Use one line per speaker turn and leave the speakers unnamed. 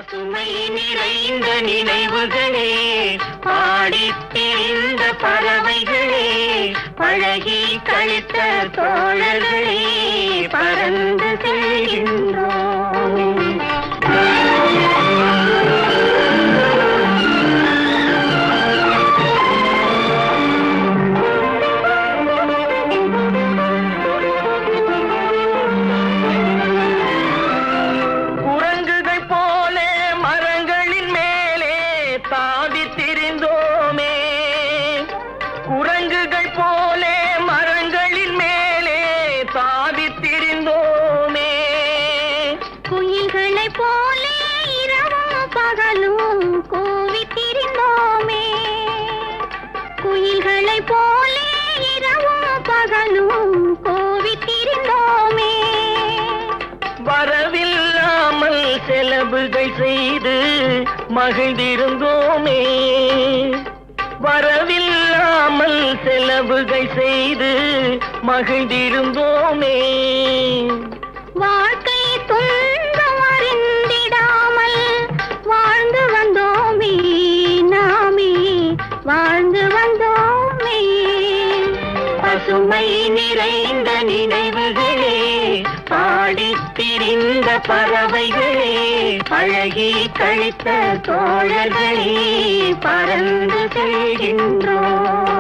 பசுமை நிறைந்த நினைவுகளே, பாடித் திரிந்த பறவைகளே, பழகி கழித்த தோழர்களே, பறந்து செல்கின்றோம். குரங்குகள் போலே மரங்களின் மேலே சாதித்திருந்தோமே,
குயில்களை போலே இரவும் பகலும் கூவித்திருந்தோமே, குயில்களை போலே இரவும் பகலும் கூவித்திருந்தோமே.
வரவில்லாமல் செலவுகள் செய்து மகிழ்ந்திருந்தோமே, வரவில்லாமல் செலவுகள் செய்து மகிழ்ந்திருந்தோமே.
வாழ்க்கை துன்பம் அறிந்திடாமல் வாழ்ந்து வந்தோமே, நாமே வாழ்ந்து வந்தோமே.
பசுமை நிறைந்த நினைவுகளே, பாடித் திரிந்த பறவைகளே, பழகி கழித்த தோழர்களே, பறந்து செல்கின்றோம்.